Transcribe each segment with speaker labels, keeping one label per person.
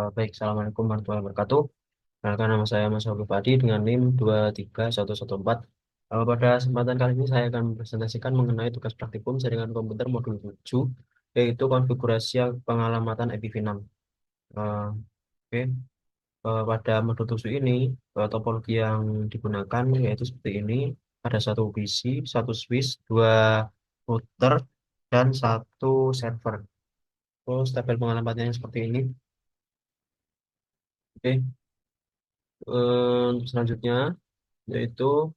Speaker 1: Baik, Assalamualaikum warahmatullahi wabarakatuh. Perkenalkan nama saya Mas Hobi Padi dengan NIM 23114. Pada kesempatan kali ini saya akan presentasikan mengenai tugas praktikum jaringan komputer modul 7, yaitu konfigurasi pengalamatan IPv6. Eh, Oke, pada modul 7 ini, topologi yang digunakan yaitu seperti ini. Ada satu PC, satu switch, dua router, dan satu server. Terus tabel pengalamannya seperti ini. Oke. Selanjutnya yaitu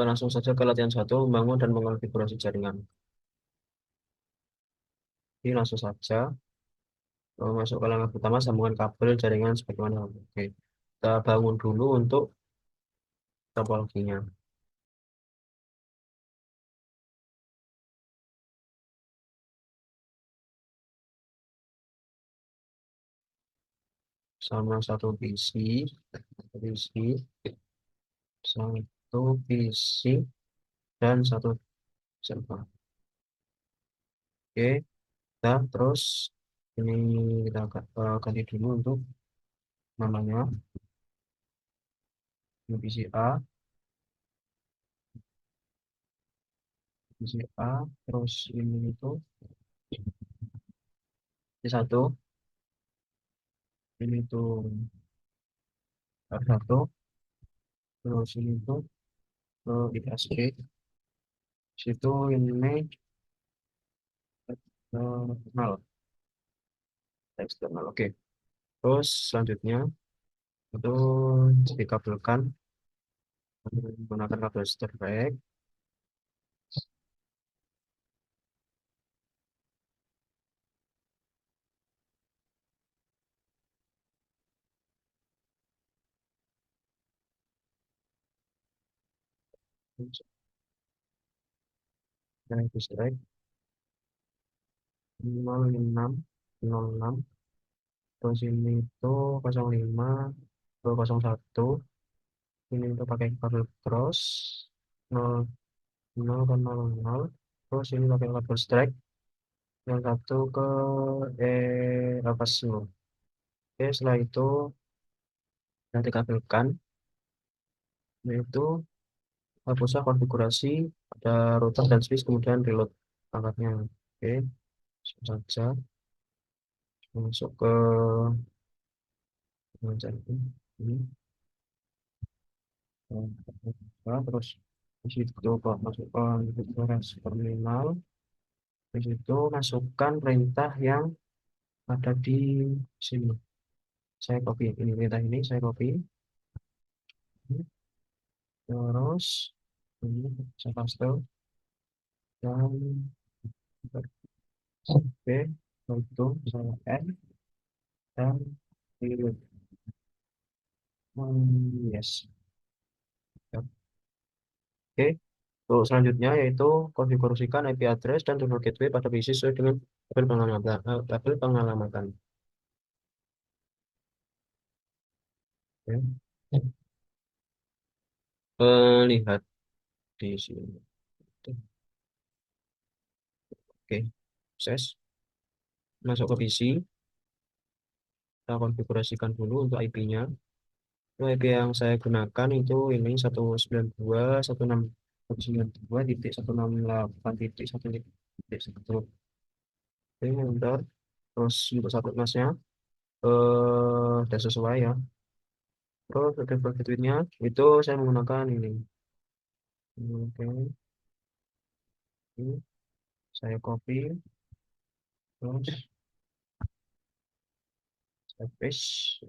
Speaker 1: langsung saja ke latihan satu, membangun dan mengonfigurasi jaringan. Ini langsung saja masuk ke langkah pertama, sambungan kabel jaringan sebagaimana. Oke, kita bangun dulu untuk topologinya. Sama satu PC, satu PC dan satu server. Oke, kita terus ini kita ganti dulu untuk namanya. Ini PC A, terus ini itu C1, ini tuh satu, terus ini tuh ISP, situ ini nol, eksternal. Oke, terus selanjutnya itu dikabelkan menggunakan kabel strap. Dan itu strap 0606, terus ini itu 05 201, ini itu pakai kabel cross 00 ke 00, terus ini pakai kabel strap yang satu ke apa sih. Oke, setelah itu nanti kabelkan, yaitu hapusnya konfigurasi, ada router dan switch, kemudian reload angkatnya. Oke, langsung saja masuk ke pengajar ini. Terus di situ kok masukkan konfigurasi terminal, di situ masukkan perintah yang ada di sini. Saya copy ini, perintah ini saya copy, terus ini saya paste dan oke, itu saya add dan reload. Yes. Oke, untuk selanjutnya yaitu konfigurasikan IP address dan tunnel gateway pada PC sesuai dengan tabel pengalamatan. Oke. Lihat di sini. Oke, sukses. Masuk ke PC, kita konfigurasikan dulu untuk IP-nya. IP yang saya gunakan itu ini 192.168.1.1. Oke, enter. Terus untuk subnet masnya udah sesuai ya. Terus default gateway-nya itu saya menggunakan ini. Oke, ini saya copy, terus saya paste.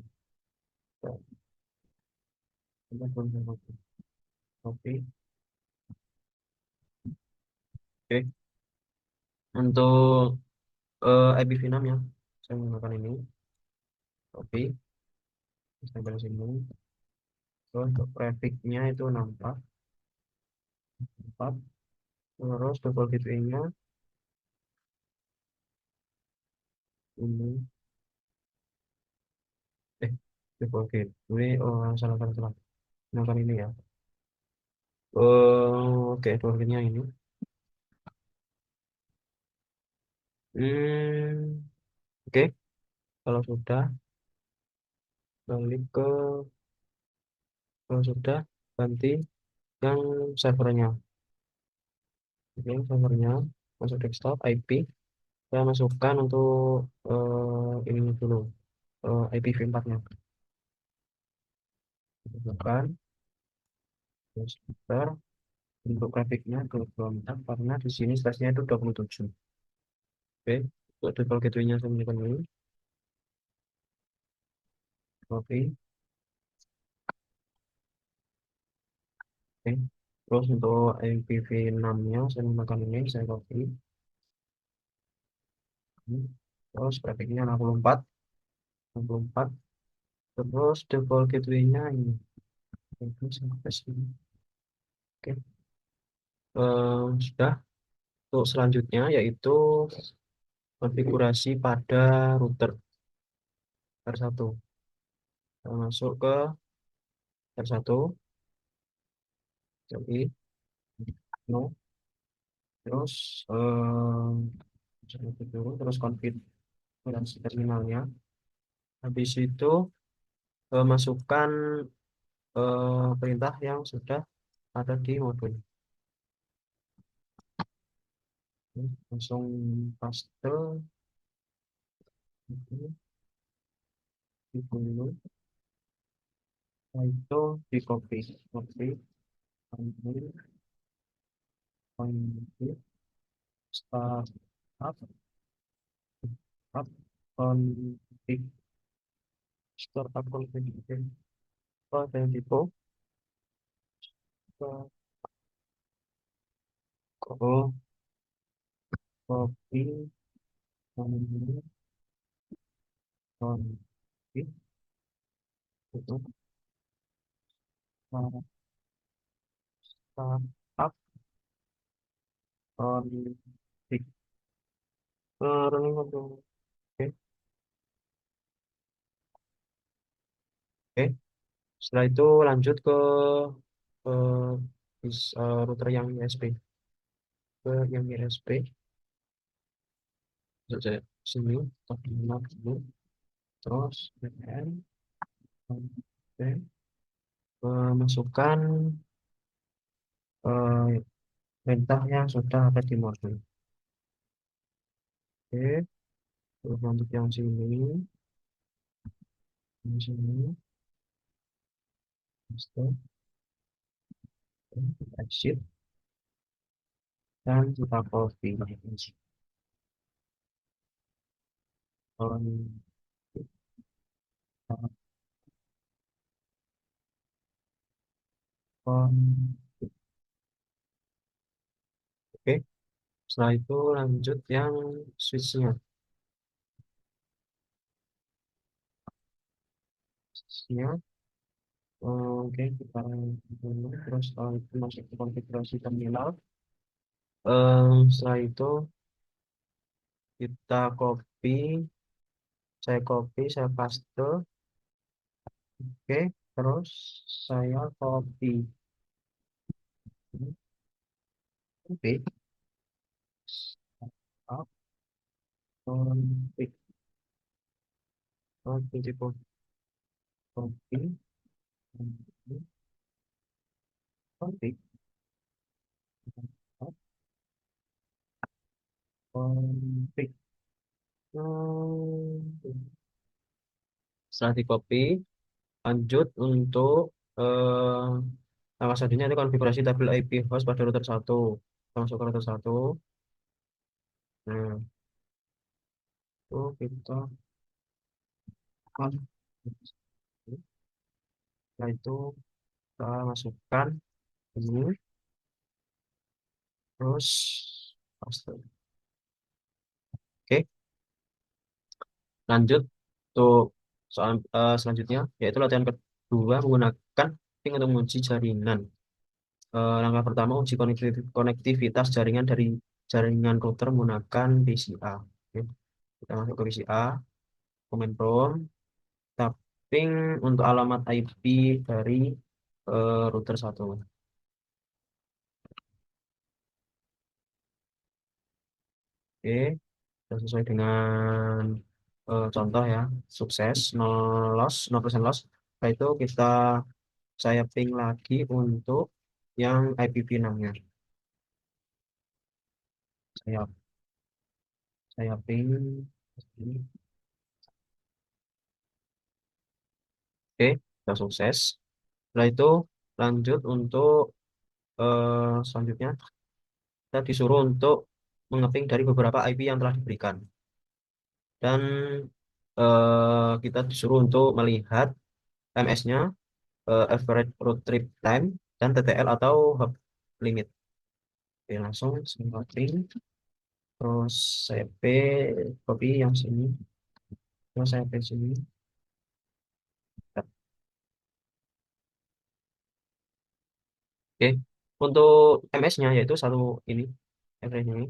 Speaker 1: Copy. Oke, untuk IPv6 ya, saya menggunakan ini. Copy, tempel sini. Terus untuk prefix-nya itu 64. Terus default gateway-nya ini. Eh, default gateway. Oh, salah, salah, salah. Menggunakan ini ya. Oke, default gateway-nya ini. Hmm, oke, kalau sudah. balik sudah ganti yang servernya. Oke, servernya masuk desktop IP. Saya masukkan untuk ini dulu IPv4-nya. Masukkan terus enter. Untuk grafiknya 24 karena di sini size-nya itu 27. Oke, untuk default gateway-nya saya menunjukkan ini. Copy. Oke. Terus untuk IPv6-nya saya menggunakan ini, saya copy. Terus grafiknya 64, 64. Terus default gateway-nya ini. Itu sampai sini. Oke. Sudah. Untuk selanjutnya yaitu konfigurasi pada router R1. Kita masuk ke R1, copy, no, terus terus konfigurasi terminalnya. Habis itu masukkan perintah yang sudah ada di modul. Langsung paste itu di dulu, itu di copy, copy, ambil, ambil, start up, up, config, start up config, dan tipo, copy, ambil, config, itu start up, config, running untuk oke, oke. Setelah itu lanjut ke eh, router yang ISP, ke yang ISP. Terus saya sini terminal dulu, terus VPN, masukkan perintah yang sudah ada di modul. Oke, terus untuk yang sini, stop, exit, dan kita copy. On, on. Oke, setelah itu lanjut yang switch-nya. Switch-nya, oke, kita dulu, terus itu masuk ke konfigurasi terminal. Setelah itu kita copy, saya paste, oke, terus saya copy, oke, up, config, oke, tipo copy, config, up, config. Setelah di copy, lanjut untuk eh, langkah selanjutnya itu konfigurasi tabel IP host pada router 1. Kita masuk ke router 1. Nah, itu kita on. Setelah itu kita masukkan ini, terus paste. Oke, lanjut untuk soal selanjutnya yaitu latihan kedua menggunakan ping untuk menguji jaringan. Langkah pertama uji konektivitas jaringan dari jaringan router menggunakan PCA. Oke, kita masuk ke PCA, command prompt, tapping untuk alamat IP dari router 1. Oke, sudah sesuai dengan contoh ya, sukses, nol loss, 0% loss. Setelah itu saya ping lagi untuk yang IPv6-nya. Saya saya ping ini. Oke, sudah sukses. Setelah itu lanjut untuk selanjutnya kita disuruh untuk mengeping dari beberapa IP yang telah diberikan. Dan kita disuruh untuk melihat MS-nya, average round trip time, dan TTL atau hub limit. Oke, langsung saya ping. Terus saya copy yang sini. Terus saya paste sini. Oke, untuk MS-nya yaitu satu ini, average-nya ini,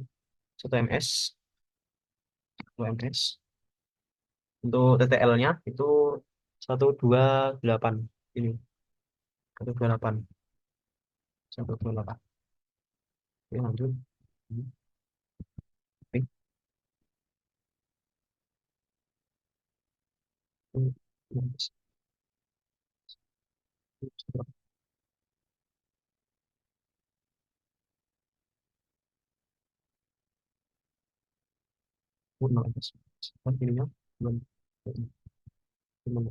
Speaker 1: satu MS, satu MS. Untuk TTL-nya itu 128 ini, 128, 128. Oke, lanjut. Oke, ininya belum belum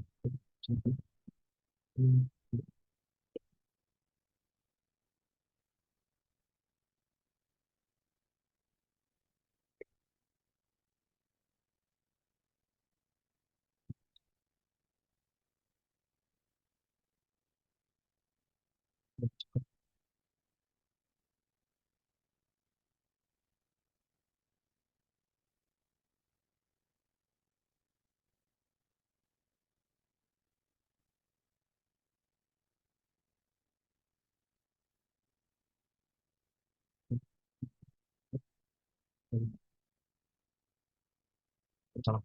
Speaker 1: salah.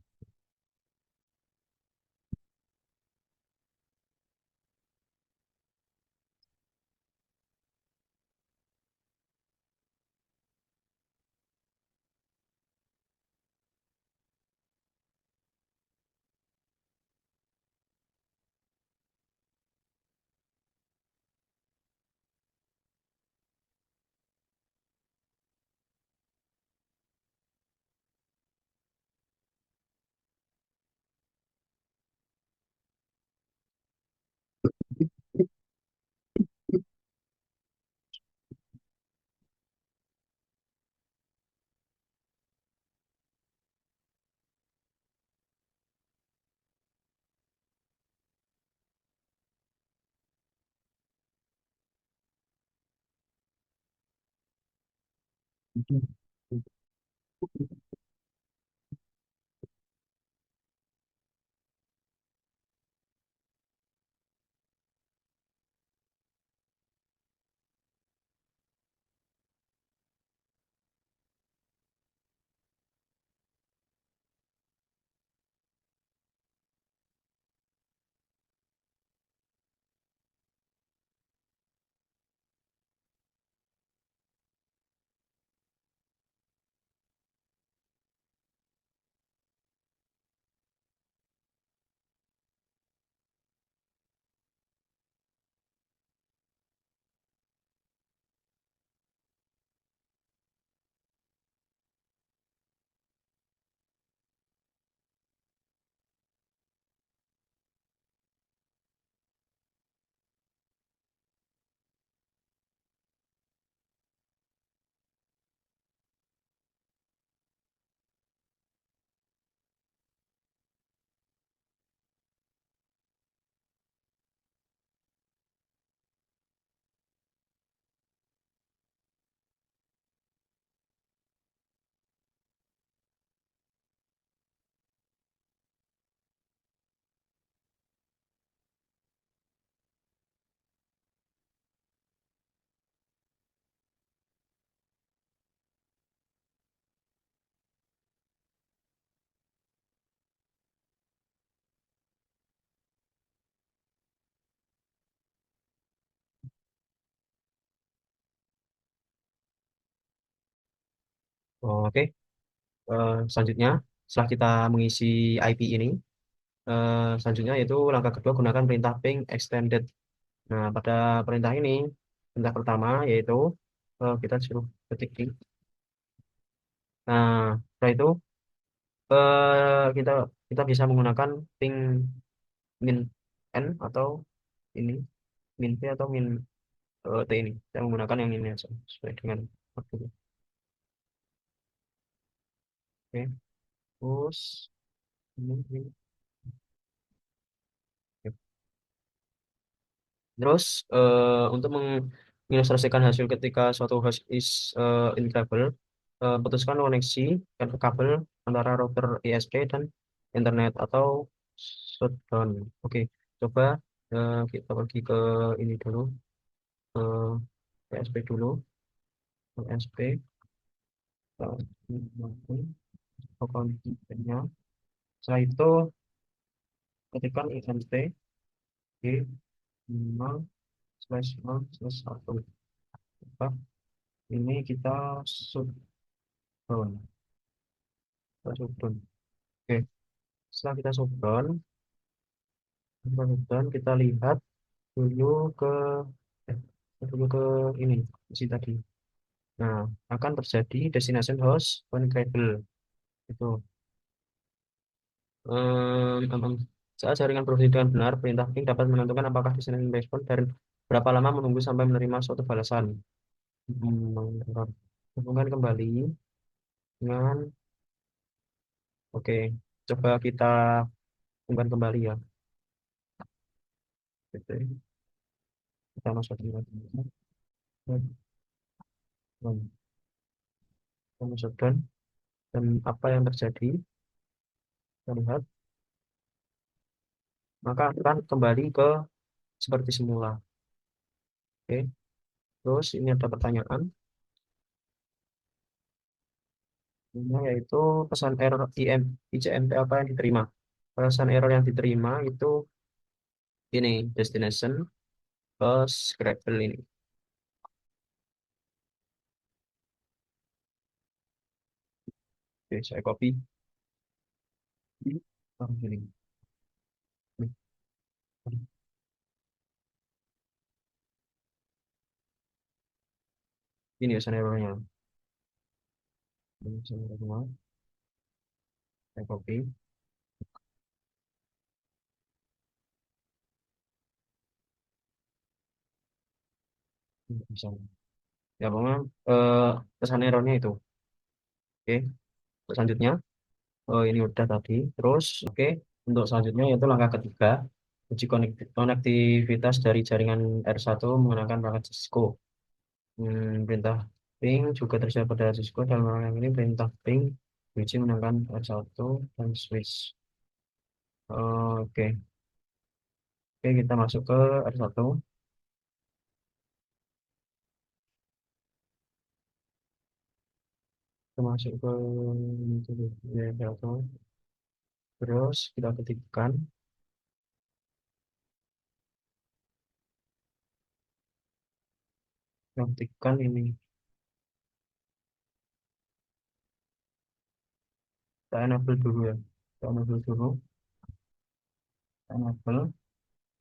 Speaker 1: Oke, selanjutnya setelah kita mengisi IP ini, selanjutnya yaitu langkah kedua gunakan perintah ping extended. Nah, pada perintah ini, perintah pertama yaitu kita suruh ketik ping. Nah, setelah itu kita kita bisa menggunakan ping min n atau ini min p atau min t ini. Saya menggunakan yang ini aja sesuai dengan waktu. Oke, terus ini. Oke. Terus untuk mengilustrasikan hasil ketika suatu host is incapable, putuskan koneksi dan kabel antara router ISP dan internet atau shutdown. Oke, coba kita pergi ke ini dulu, ke ISP dulu, ISP, kontennya. Setelah itu ketikkan INT di 0/0/1. Apa? Ini kita shutdown, Oke, setelah kita shutdown, kita lihat dulu ke eh, dulu ke ini isi tadi. Nah, akan terjadi destination host uncredible itu. Saat jaringan beroperasi dengan benar, perintah ping dapat menentukan apakah destination respon dan berapa lama menunggu sampai menerima suatu balasan. Hubungkan kembali dengan, oke, coba kita hubungkan kembali ya. Oke, kita masuk di kita masuk dan apa yang terjadi, kita lihat, maka akan kembali ke seperti semula. Oke, terus ini ada pertanyaan, ini yaitu pesan error ICMP apa yang diterima. Pesan error yang diterima itu ini destination ke Scrabble ini. Oke, saya copy. Oh, ini. Ini pesan errornya. Ini pesan errornya. Saya copy. Ini pesan. Ya, pokoknya eh, pesan errornya itu. Oke, selanjutnya. Oh, ini udah tadi. Terus, oke, untuk selanjutnya yaitu langkah ketiga, uji konektivitas dari jaringan R1 menggunakan perangkat Cisco. Perintah ping juga tersedia pada Cisco dalam rangka ini perintah ping diuji menggunakan R1 dan switch. Oke, oke, kita masuk ke R1. Kita masuk ke ini dulu, ya, R1. Terus kita ketikkan ini. Kita enable dulu ya. Kita enable dulu. Kita enable.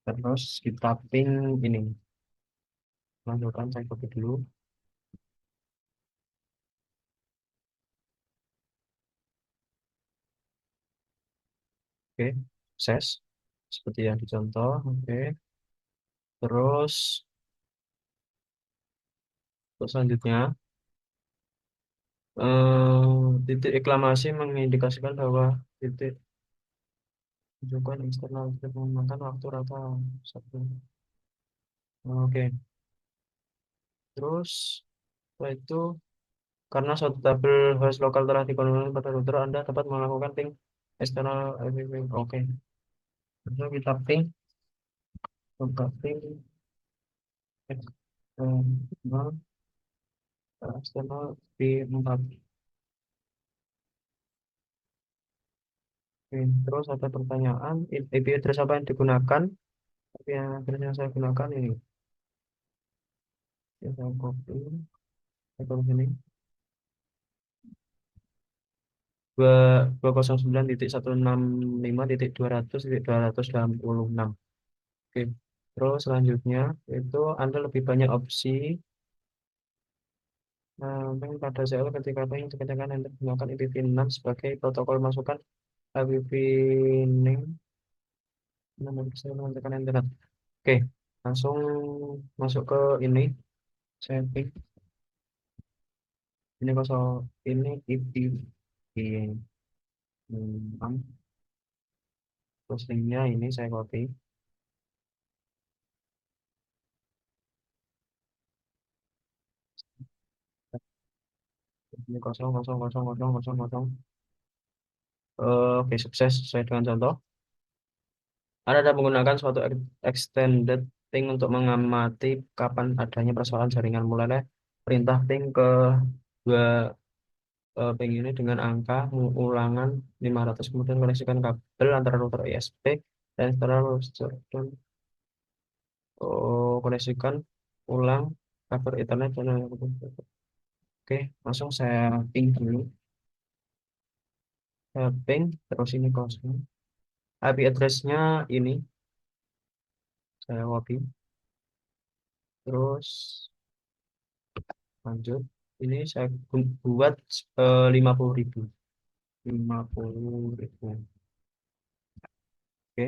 Speaker 1: Terus kita ping ini. Lanjutkan saya copy dulu. Oke, sukses. Seperti yang dicontoh. Oke. Terus, untuk selanjutnya, titik eklamasi mengindikasikan bahwa titik rujukan eksternal tidak menggunakan waktu rata satu. Oke. Terus, setelah itu, karena suatu tabel host lokal telah dikonfirmasi pada router, Anda dapat melakukan ping eksternal IPv. Oke. Terus kita ping eksternal eksternal di 4. Oke, terus ada pertanyaan, IP address apa yang digunakan? IP address yang saya gunakan ini. Ya, saya copy, saya taruh sini. dua 209.165.200.226. Oke. Terus selanjutnya itu Anda lebih banyak opsi bank pada saya ketika bank ketika Anda menggunakan IPv6 sebagai protokol masukan IPv6 namun saya menggunakan internet. Oke, langsung masuk ke ini setting ini kosong ini IPv6 terus linknya ini saya copy ini kosong kosong kosong kosong kosong kosong. Oke, sukses sesuai dengan contoh. Anda menggunakan suatu extended ping untuk mengamati kapan adanya persoalan jaringan mulai dari perintah ping ke dua ping ini dengan angka ulangan 500 kemudian koneksikan kabel antara router ISP dan dan koneksikan ulang kabel Ethernet dan oke langsung saya ping dulu saya ping terus ini kosong IP address-nya ini saya copy terus lanjut ini saya buat 50.000 50.000 oke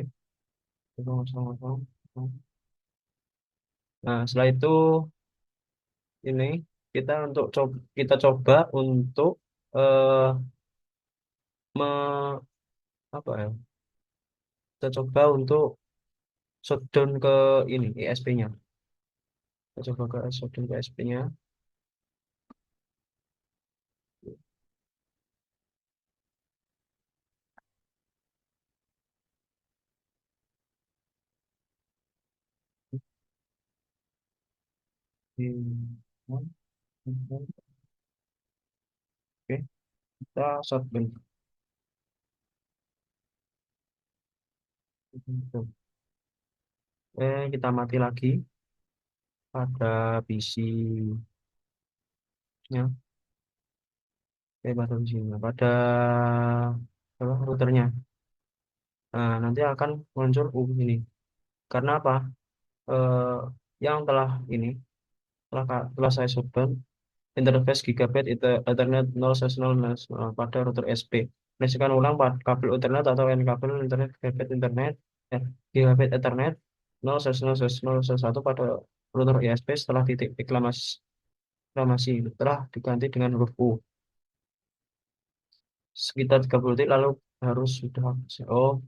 Speaker 1: kosong kosong kosong kosong. Nah setelah itu ini kita coba untuk eh me, apa ya kita coba untuk shutdown ke ini ISP-nya kita coba ke shutdown ke ISP-nya oke kita shutdown. Kita mati lagi pada PC-nya pada PC-nya pada apa, routernya. Nah, nanti akan muncul ini. Karena apa? Eh, yang telah ini telah saya shutdown interface Gigabit Ethernet 0/0 pada router SP. Kondisikan ulang kabel Ethernet atau N kabel Internet Gigabit Internet Gigabit Ethernet 0/0/0/1 pada router ISP setelah titik reklamasi telah diganti dengan huruf U. Sekitar 30 detik lalu harus sudah oh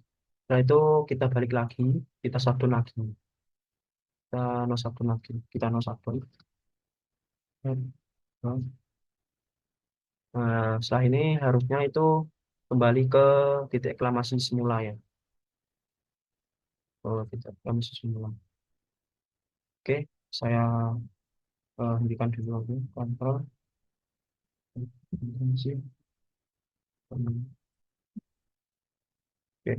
Speaker 1: setelah itu kita balik lagi kita shutdown lagi kita no shutdown lagi kita no shutdown. Nah, setelah ini harusnya itu kembali ke titik reklamasi semula ya. Oh, titik reklamasi semula. Oke, saya hentikan dulu lagi. Kontrol. Reklamasi. Oke.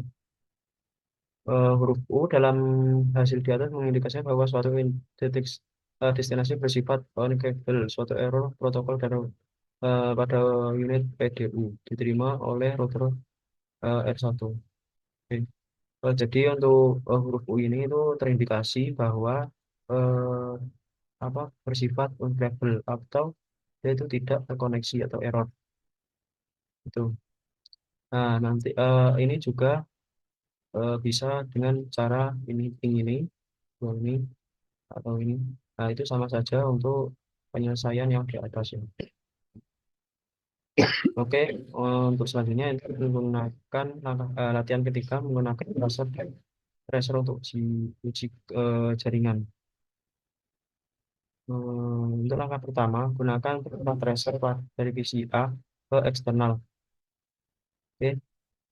Speaker 1: Huruf U dalam hasil di atas mengindikasikan bahwa suatu titik destinasi bersifat uncapable, suatu error protokol pada unit PDU diterima oleh router R1. Oke. Jadi untuk huruf U ini itu terindikasi bahwa eh, apa bersifat unavailable atau dia itu tidak terkoneksi atau error itu. Nah, nanti ini juga bisa dengan cara ini, dua ini atau ini. Nah, itu sama saja untuk penyelesaian yang di atas ya. Oke, untuk selanjutnya itu menggunakan latihan ketiga menggunakan tracer untuk uji jaringan. Untuk langkah pertama, gunakan perintah tracer dari PC A ke eksternal. Oke,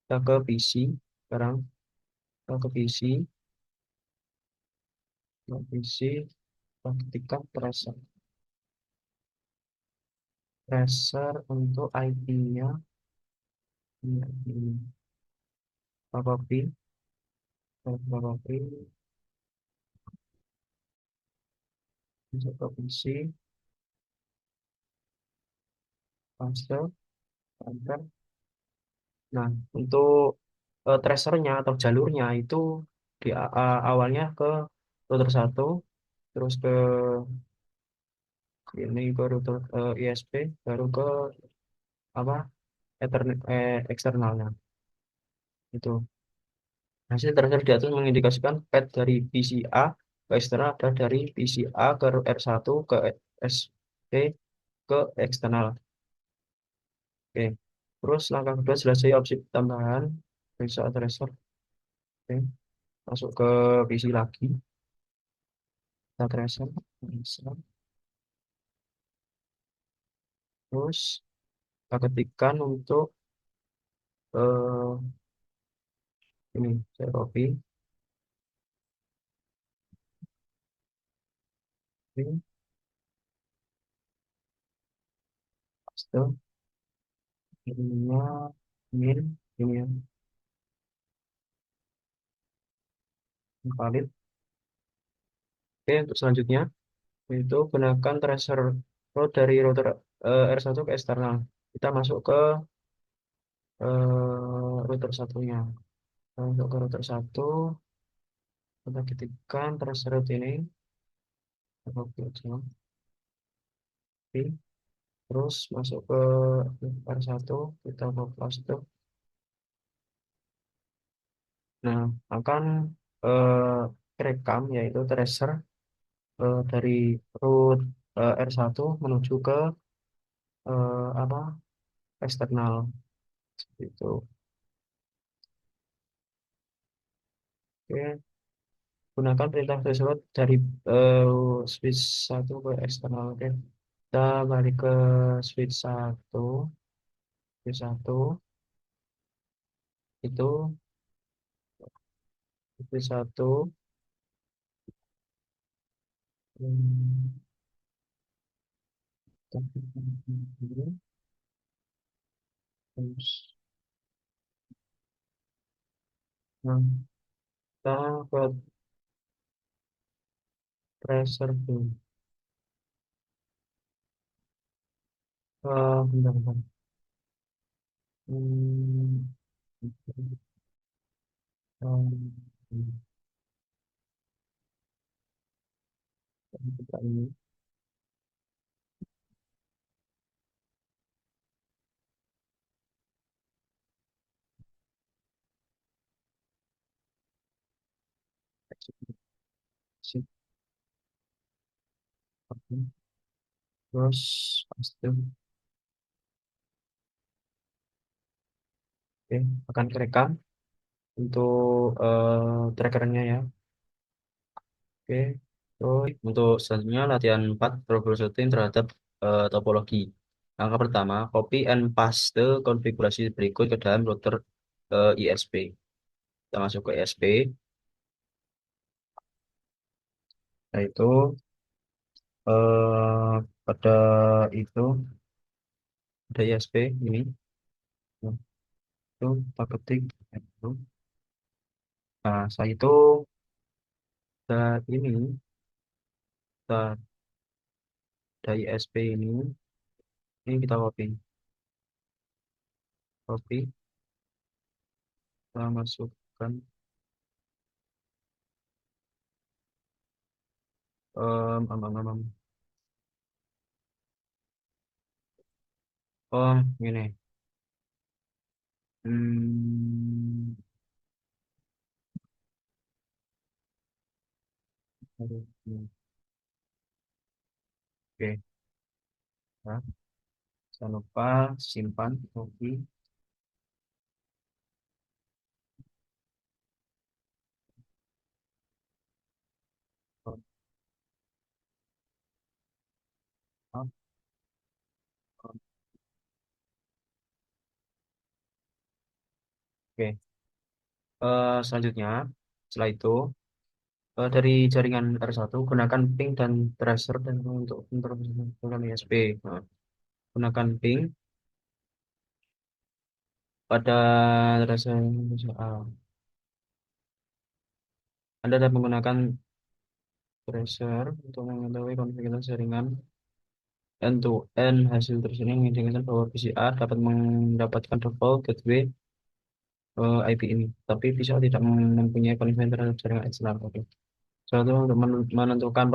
Speaker 1: kita ke PC. Sekarang kita ke PC, kita ketikkan tracer. Tracer untuk IP-nya ini. Kita copy, kita copy, masuk ke PC, paste, enter. Nah, untuk tracernya atau jalurnya itu awalnya ke router satu, terus ke ini ke router ISP, baru ke apa Ethernet eksternalnya itu. Hasil tracer di atas mengindikasikan path dari PCA ke eksternal dan dari PCA ke R1 ke SP ke eksternal. Oke. Terus langkah kedua selesai opsi tambahan periksa tracer. Oke. Masuk ke PC lagi. Kita tracer. Tracer. Terus kita ketikkan untuk eh, ini saya copy ini paste ininya min ini yang valid. Oke, untuk selanjutnya itu gunakan tracer route dari router R1 ke eksternal. Kita masuk ke router satunya. Kita masuk ke router satu, kita ketikkan tracer route ini. Oke, terus masuk ke R1, kita paste. Nah, akan rekam yaitu tracer dari root R1 menuju ke apa eksternal itu. Oke, gunakan perintah threshold dari switch satu ke eksternal. Oke, kita balik ke switch satu, switch satu itu switch satu. hmm, terus nah, kita ke tracer dulu. Bentar, bentar. Hmm, um, kita ini. Terus paste. Oke, akan kerekam untuk trackernya ya. Oke. Terus untuk selanjutnya latihan 4 troubleshooting terhadap topologi. Langkah pertama, copy and paste konfigurasi berikut ke dalam router ISP. Kita masuk ke ISP, yaitu pada itu ada ISP ini. Nah, itu kita ketik itu. Nah, saya itu ini kita dari ISP ini kita copy, kita masukkan am. Oh, ini. Hmm, aduh, oke, ya. Jangan lupa simpan copy. Oke, selanjutnya setelah itu dari jaringan R1 gunakan ping dan tracer dan untuk menggunakan ISP. Nah, gunakan ping pada tracer. Anda dapat menggunakan tracer untuk mengetahui konfigurasi jaringan end to end. Hasil tersebut mengindikasikan bahwa PCR dapat mendapatkan default gateway IP ini, tapi bisa tidak mempunyai komitmen terhadap jaringan eksternal. Oke. Satu, untuk menentukan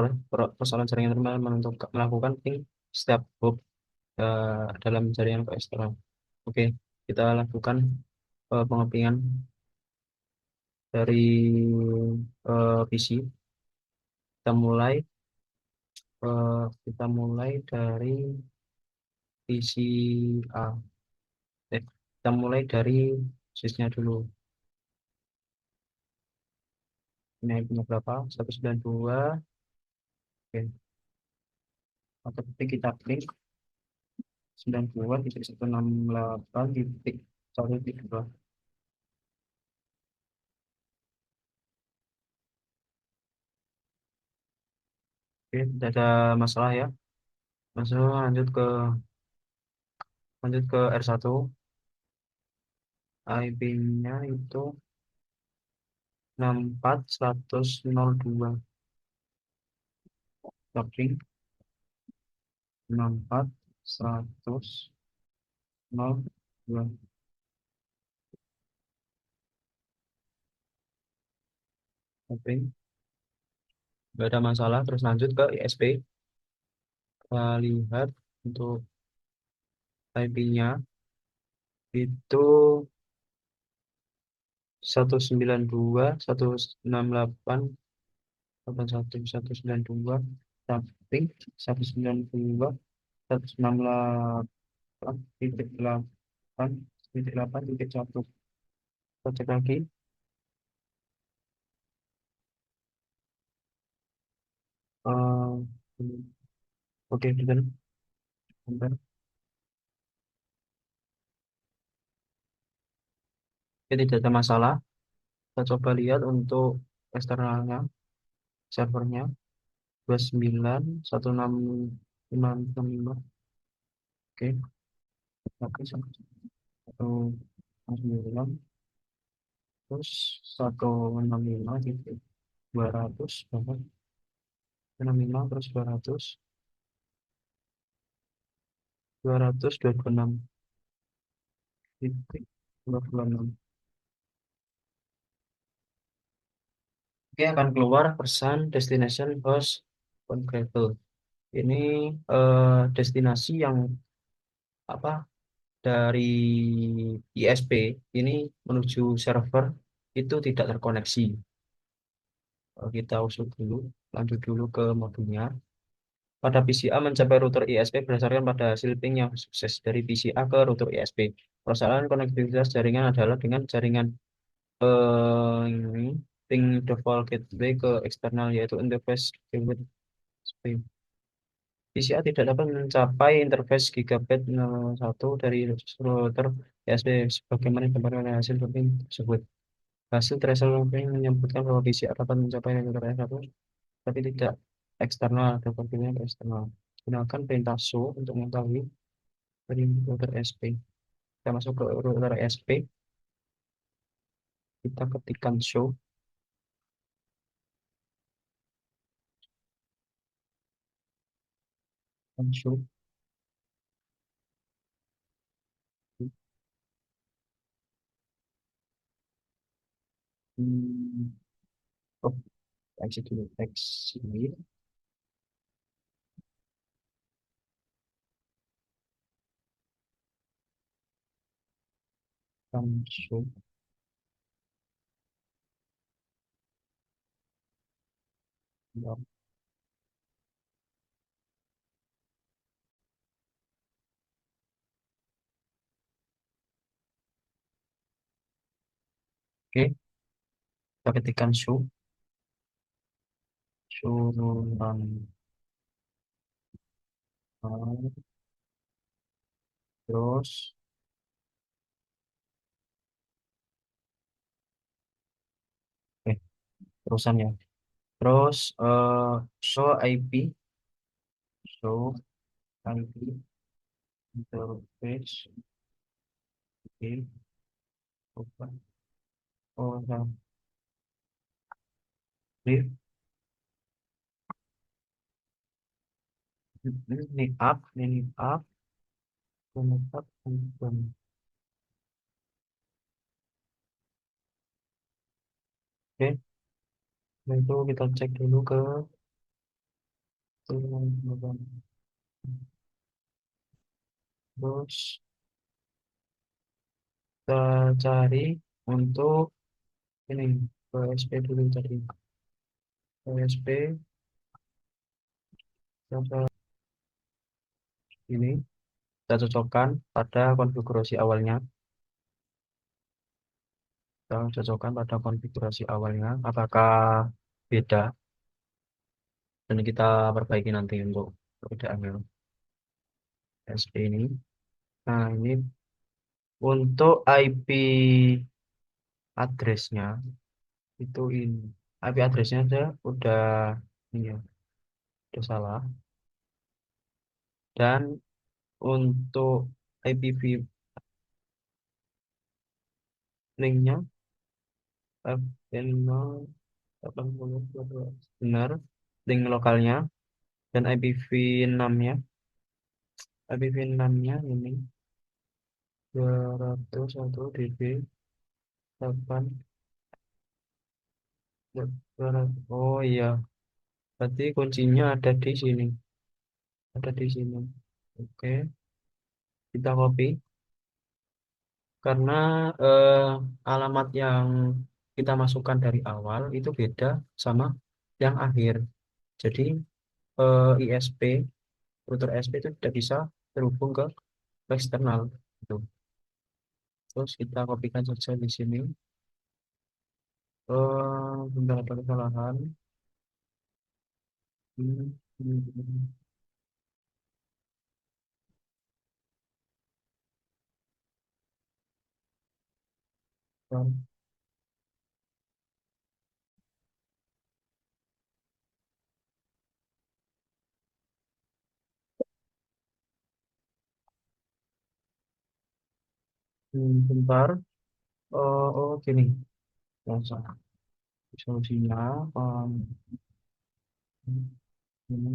Speaker 1: persoalan jaringan terminal, menentukan melakukan ping setiap hop dalam jaringan ke eksternal. Oke, kita lakukan pengepingan dari PC. Kita mulai dari PC A. Kita mulai dari switch-nya dulu. Ini punya berapa? 192. Oke. Atau ketik kita klik 92.168.132. Oke, tidak ada masalah ya. Langsung lanjut ke R1. IP-nya itu 64.100.02. Tapi 64.100.02. Oke, nggak ada masalah. Terus lanjut ke ISP. Kita lihat untuk IP-nya itu 192.168.81.192, tapi 192.168.8.8.1. Kita cek lagi. Eh, oke, bentar, bentar. Oke, tidak ada masalah. Kita coba lihat untuk eksternalnya, servernya 29.165.5. Oke, oke, 169, terus 165 titik 200, bahkan 65, terus 200 226 titik 26. Oke, akan keluar pesan destination host configurable. Ini destinasi yang apa, dari ISP ini menuju server itu tidak terkoneksi. Kita usut dulu, lanjut dulu ke modulnya. Pada PCA mencapai router ISP berdasarkan pada hasil ping yang sukses dari PCA ke router ISP. Persoalan konektivitas jaringan adalah dengan jaringan ini ping default gateway ke eksternal, yaitu interface gateway. PCA tidak dapat mencapai interface gigabit 01 dari router ISP sebagaimana digambarkan oleh hasil mapping tersebut. Hasil threshold mapping menyebutkan bahwa PCA dapat mencapai router S1 tapi tidak eksternal atau konfigurasi eksternal. Gunakan perintah show untuk mengetahui dari router SP. Kita masuk ke router SP, kita ketikkan show. Hmm, oh, exit dulu, exit, show. Ya, oke, kita ketikkan show run, terus terusan ya. Terus show IP, show IP interface, oke, open, oh, nah, clear, ini up, ini up, Oke, nah itu kita cek dulu ke terus kita cari untuk ini PSP dulu tadi. PSP kita ini kita cocokkan pada konfigurasi awalnya. Kita cocokkan pada konfigurasi awalnya apakah beda, dan kita perbaiki nanti untuk perbedaannya PSP ini. Nah, ini untuk IP addressnya itu ini. IP addressnya aja udah ini ya, udah salah. Dan untuk IPv linknya FN080 benar link lokalnya, dan IPv6-nya ini 201 db 8. Oh iya, berarti kuncinya ada di sini. Oke, kita copy karena eh, alamat yang kita masukkan dari awal itu beda sama yang akhir. Jadi ISP, router ISP itu tidak bisa terhubung ke eksternal. Gitu. Terus kita kopikan saja di sini. Bentar, ada kesalahan. Hmm, hmm, hmm, bentar. Gini. Langsung. Solusinya, ini,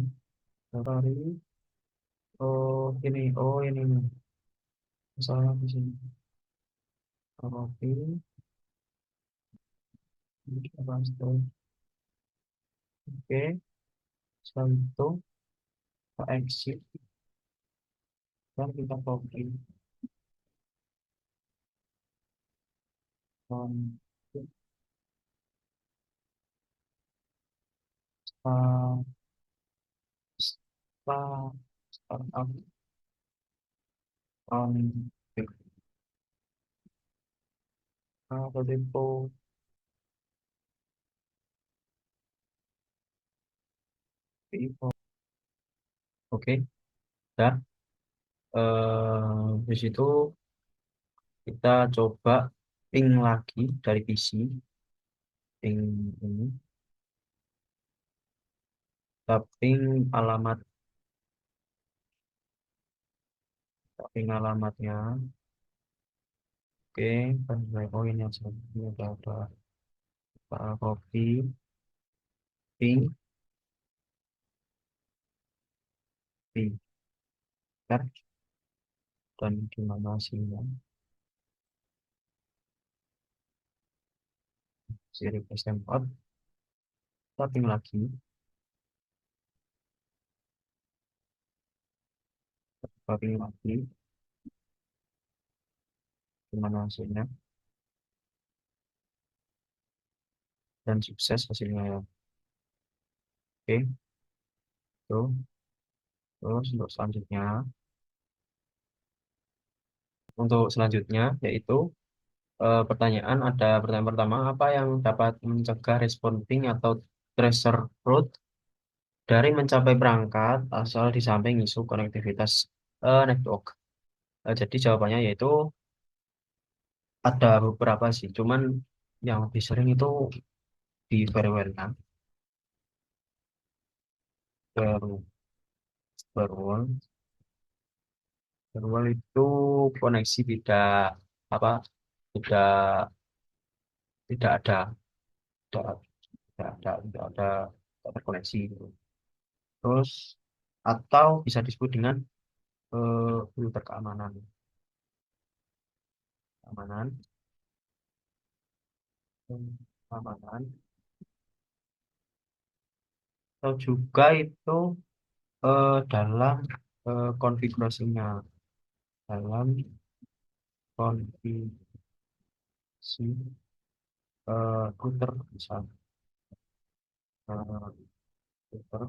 Speaker 1: cari. Ini nih. Masalah di sini. Oke, kita install. Oke, setelah itu kita exit dan kita copy. Um, uh, startup on Depo. Oke, dah. Di situ kita coba ping lagi dari PC, ping ini, kita ping alamatnya. Oke, ini aja. Ini udah ada copy, ping, ping, kan? Dan di mana hasilnya? Siri S4, kita ping lagi, kita ping lagi, di mana hasilnya? Dan sukses hasilnya ya. Oke, tuh. Terus untuk selanjutnya yaitu pertanyaan pertama, apa yang dapat mencegah respon ping atau tracer root dari mencapai perangkat asal di samping isu konektivitas network. Jadi jawabannya yaitu ada beberapa sih, cuman yang lebih sering itu di firmware kan. Baru firewall, firewall itu koneksi apa tidak tidak ada tidak, tidak terkoneksi gitu. Terus atau bisa disebut dengan filter keamanan. keamanan, atau juga itu dalam konfigurasinya, dalam konfigurasi router misalnya, router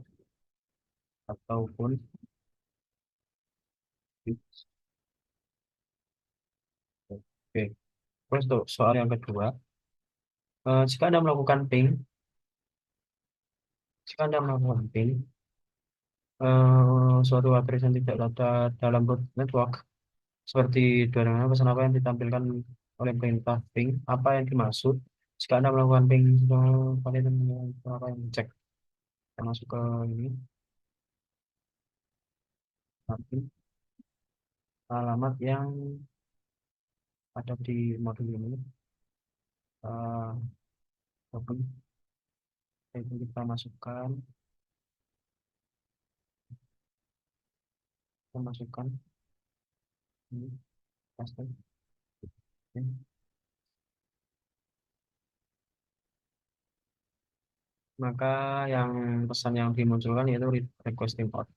Speaker 1: ataupun switch. Oke, terus untuk soal yang kedua, jika Anda melakukan ping, jika Anda melakukan ping, suatu address yang tidak ada dalam root network, seperti dua pesan apa yang ditampilkan oleh perintah ping, apa yang dimaksud? Jika Anda melakukan ping, kalian apa yang cek? Kita masuk ke ini, tapi alamat yang ada di modul ini, eh, open, itu kita masukkan, ini, paste. Oke. Maka yang pesan yang dimunculkan yaitu request import.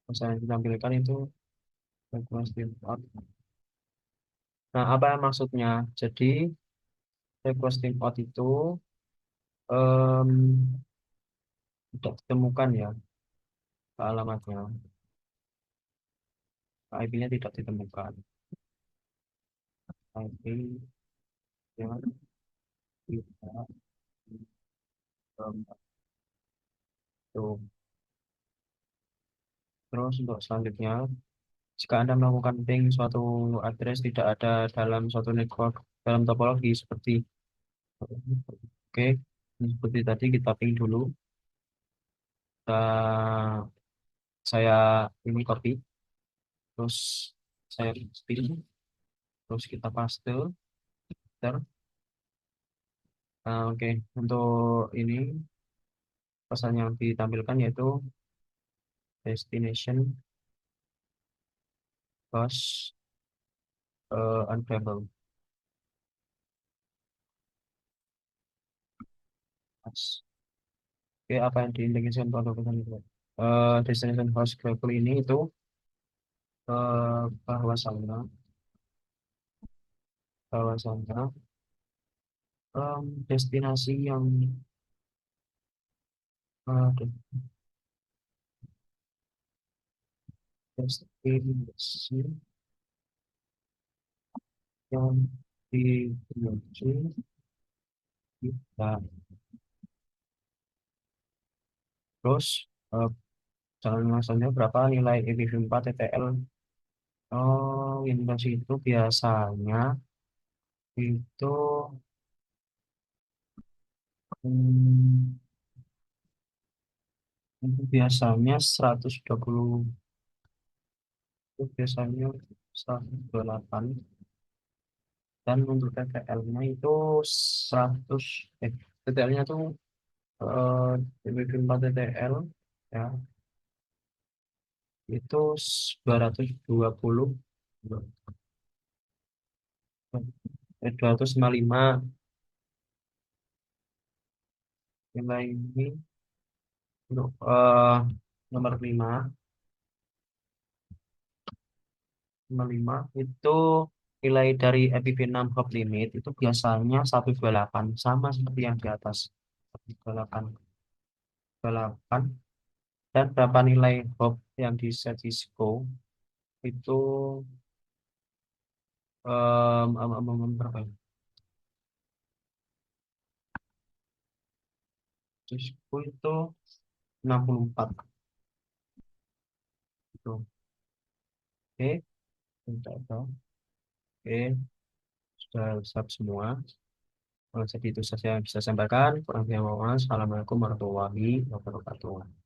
Speaker 1: Pesan yang ditampilkan itu request import. Nah, apa yang maksudnya? Jadi request import itu em, tidak ditemukan ya ke alamatnya. IP-nya tidak ditemukan. IP yang tidak ditemukan. Tuh. Terus untuk selanjutnya, jika Anda melakukan ping suatu address tidak ada dalam suatu network dalam topologi seperti oke, seperti tadi kita ping dulu. Kita- saya ini copy, terus saya ping, terus kita paste. Ntar, oke, untuk ini pesan yang ditampilkan yaitu destination host unavailable. Oke, apa yang diindikasikan pada pesan itu? Destination host variable ini itu bahwasannya bahwasannya destinasi yang uh, destinasi yang dituju kita terus uh, calon maksudnya berapa nilai EPv4 TTL. Oh, Windows itu biasanya itu hmm, itu biasanya 120, itu biasanya 128, dan untuk TTL-nya itu 100 TTL-nya tuh EPv4 TTL ya itu 220, 255 nilai ini untuk nomor 5, nomor 5 itu nilai dari IPv6 hop limit itu biasanya 128 sama seperti yang di atas 128, 128. Dan berapa nilai hop yang di set Cisco itu berapa ya? Cisco itu 64 itu. Oke, tidak tahu. Oke, sudah siap semua. Jadi itu saja yang bisa saya sampaikan. Kurang lebih mohon maaf. Assalamualaikum warahmatullahi wabarakatuh.